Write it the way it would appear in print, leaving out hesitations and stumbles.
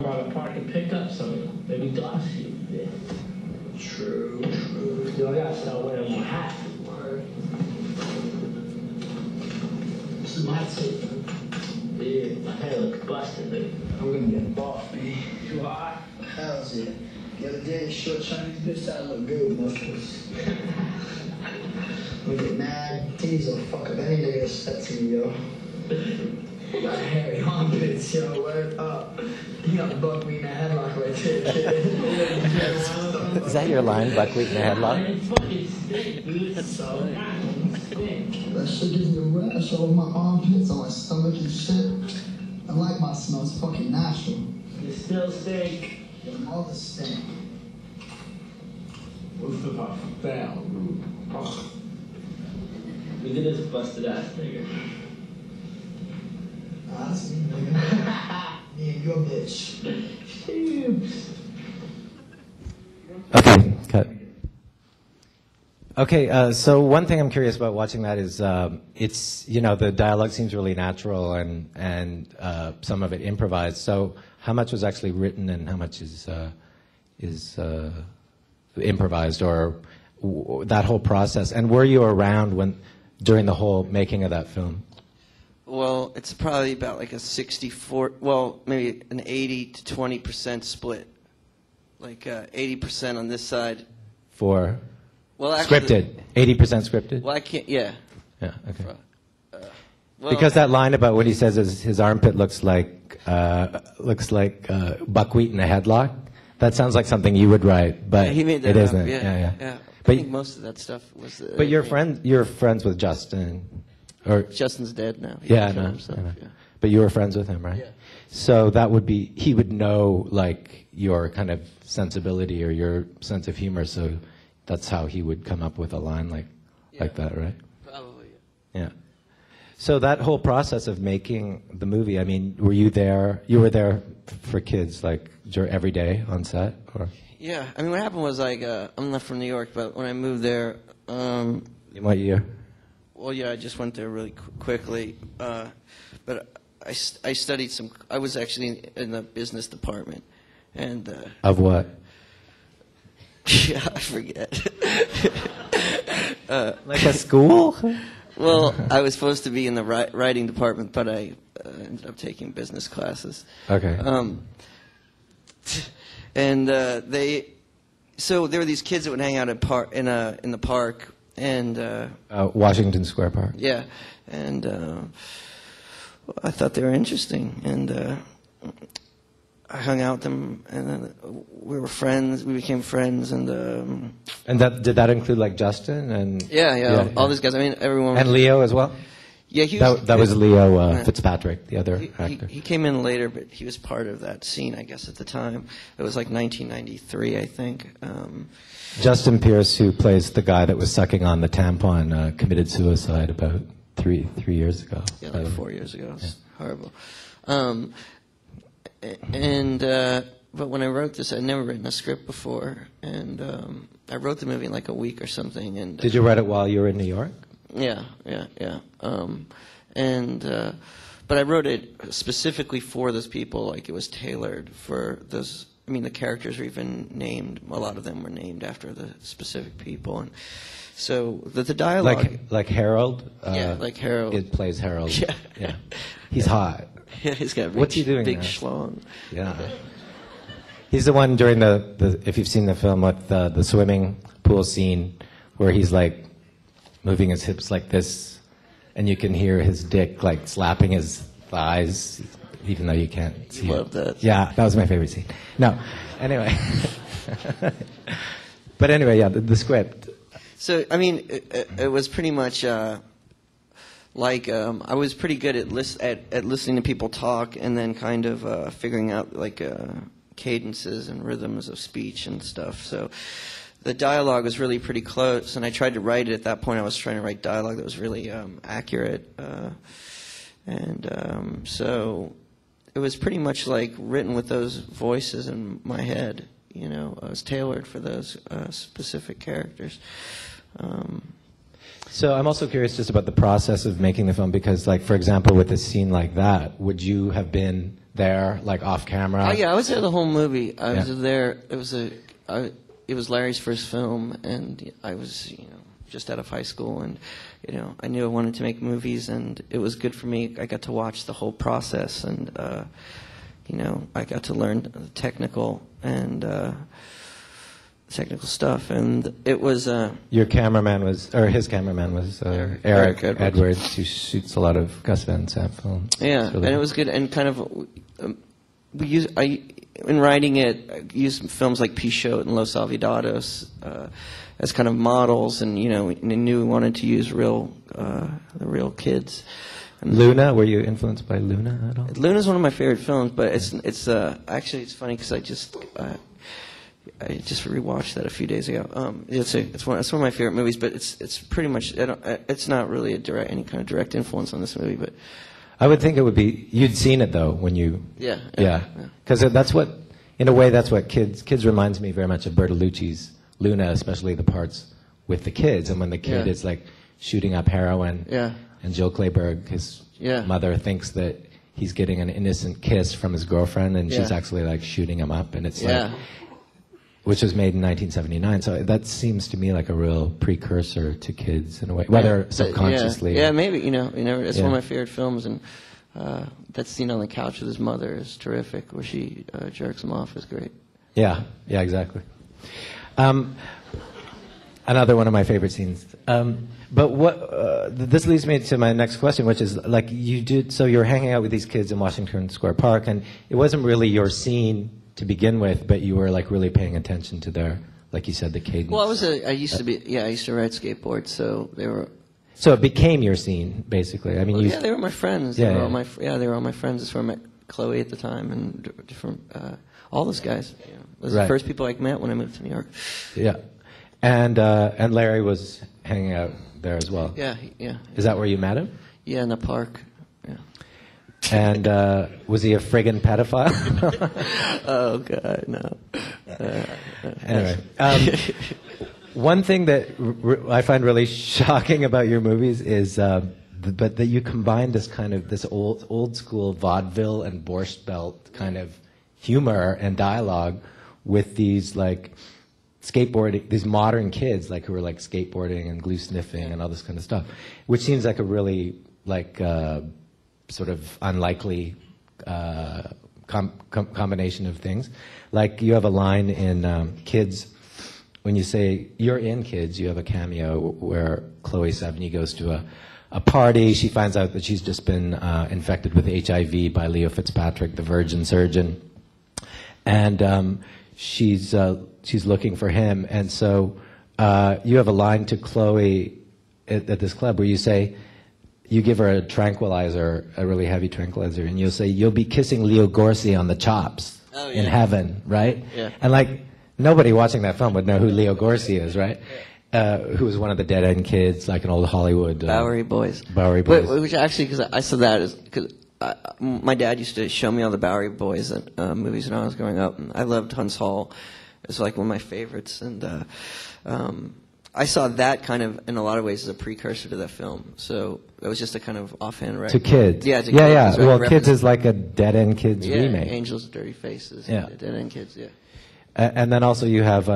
Brought a park and picked up some of them. Maybe Darcy did. True. Yo, I gotta start wearing my hat. This is my suit, man. Yeah, my hair looks busted, dude. I'm gonna get bought, man. You are? How's it? The other day, short Chinese bitch that look good, motherfuckers. We get mad. Titties will fuck up any nigga that's to me, yo. Got hairy armpits, yo. Word up. You got buckwheat in a headlock right there. Is that your line, buckwheat in a headlock? It fucking stink, dude. So, stink. That shit gives me a rash over my armpits, on my stomach and shit. I like my smell. It's fucking natural. You still stink. All the stink. What's the pop? Fail. Look at this busted ass nigga. Nah, that's me, nigga. Me and your bitch. Okay, cut. Okay, so one thing I'm curious about watching that is it's, you know, the dialogue seems really natural and some of it improvised. So how much was actually written and how much is improvised, or that whole process? And were you around during the whole making of that film? Well, it's probably about like a 64, well, maybe an 80 to 20% split. Like 80% on this side. For well, actually, scripted, 80% scripted. Well, I can't. Yeah. Yeah. Okay. Well, Because that line about when he says his armpit looks like buckwheat in a headlock, that sounds like something you would write, but yeah, he made that it up. isn't. Yeah. But I think most of that stuff was. But you're friends with Justin, or Justin's dead now. He yeah, killed no, himself, I know. yeah. But you were friends with him, right? Yeah. So that would be, he would know like your kind of sensibility or your sense of humor. So that's how he would come up with a line like that, right? Probably. Yeah. So that whole process of making the movie, I mean, were you there? You were there for kids, like every day on set, or? Yeah. I mean, what happened was like I'm not from New York, but when I moved there. In what year? Well, yeah, I just went there really quickly, but I studied some. I was actually in the business department, and Of what? yeah, I forget. Like a school? Well, I was supposed to be in the writing department, but I ended up taking business classes. Okay. And so there were these kids that would hang out in the park, and Washington Square Park. yeah, and I thought they were interesting, and I hung out with them, and then we were friends. We became friends, and Did that include like Justin and? Yeah, all these guys. I mean, everyone. And Leo as well. Yeah, he was, That was Leo Fitzpatrick, the other actor. He came in later, but he was part of that scene, I guess, at the time. It was like 1993, I think. Justin Pierce, who plays the guy that was sucking on the tampon, committed suicide about three years ago. Yeah, like 4 years ago. It's horrible. But when I wrote this, I'd never written a script before, and I wrote the movie in like a week or something. And Did you write it while you were in New York? Yeah. But I wrote it specifically for those people. Like, it was tailored for those. I mean, the characters were even named. A lot of them were named after the specific people, and so the dialogue. Like Harold. Yeah, like Harold. It plays Harold. Yeah. He's hot. Yeah, he's got a big, What's he doing big now? schlong. Yeah. He's the one during the if you've seen the film, with the swimming pool scene where he's like moving his hips like this, and you can hear his dick like slapping his thighs, even though you can't see Love that. Yeah, that was my favorite scene. No, anyway. But anyway, yeah, the script. So, I mean, it was pretty much like I was pretty good at listening to people talk, and then kind of figuring out like cadences and rhythms of speech and stuff. So the dialogue was really pretty close, and I tried to write it at that point. I was trying to write dialogue that was really accurate, so it was pretty much like written with those voices in my head. You know, I was tailored for those specific characters. So I'm also curious just about the process of making the film because, like, for example, with a scene like that, would you have been there, like, off camera? Oh, yeah, I was there the whole movie. I was Yeah. there. It was Larry's first film, and I was, just out of high school, and I knew I wanted to make movies, and it was good for me. I got to watch the whole process, and I got to learn the technical stuff, and it was. Your cameraman his cameraman was Eric Edwards, who shoots a lot of Gus Van Sant films. Yeah, really and it was good, and kind of in writing it, I used films like Pichot and Los Olvidados as kind of models, and and knew we wanted to use the real kids. And Luna, were you influenced by Luna at all? Luna's one of my favorite films, but it's actually it's funny because I just rewatched that a few days ago. It's one of my favorite movies, but it's pretty much it's not really any kind of direct influence on this movie, but. I would think it would be. You'd seen it though when you. Yeah. Because that's what, in a way, that's what kids reminds me very much of Bertolucci's Luna, especially the parts with the kids, and when the kid is like shooting up heroin. Yeah. And Jill Clayburgh, his mother, thinks that he's getting an innocent kiss from his girlfriend, and she's actually like shooting him up, and it's like. Which was made in 1979, so that seems to me like a real precursor to kids in a way, whether subconsciously. Yeah, maybe it's one of my favorite films, and that scene on the couch with his mother is terrific, where she jerks him off is great. Yeah, exactly. Another one of my favorite scenes. But this leads me to my next question, which is like so you're hanging out with these kids in Washington Square Park, and it wasn't really your scene to begin with, but you were like really paying attention to their, like you said, the cadence. Well, I used to ride skateboards, so they were. So it became your scene, basically. I mean, they were my friends. They were all my friends. That's where I met Chloe at the time, and different all those guys. Those were the first people I met when I moved to New York. Yeah, and Larry was hanging out there as well. Yeah. Is that where you met him? Yeah, in the park. Yeah. And was he a friggin' pedophile? Oh, God, no. Anyway, one thing that I find really shocking about your movies is but that you combine this kind of this old school vaudeville and Borscht Belt kind of humor and dialogue with these like skateboarding, these modern kids like who are like skateboarding and glue sniffing and all this kind of stuff, which seems like a really like sort of unlikely combination of things. Like you have a line in Kids, when you say you're in Kids, you have a cameo where Chloe Sevigny goes to a party. She finds out that she's just been infected with HIV by Leo Fitzpatrick, the virgin surgeon, and she's looking for him. And so you have a line to Chloe at this club where you say, you give her a tranquilizer, a really heavy tranquilizer, and you'll say, you'll be kissing Leo Gorcey on the chops in heaven, right? Yeah. And like, nobody watching that film would know who Leo Gorcey is, right? Who was one of the Dead End Kids, like an old Hollywood... Bowery Boys. Bowery Boys. Which actually, because I said that, because my dad used to show me all the Bowery Boys movies when I was growing up, and I loved Hunt's Hall. It's like one of my favorites, and I saw that kind of, in a lot of ways, as a precursor to that film. So it was just a kind of offhand record. To Kids. Yeah, to Kids. Kids. Well, Kids is like a Dead End Kids yeah, remake. Angels with Dirty Faces. Yeah. Dead End Kids, yeah. And then also you have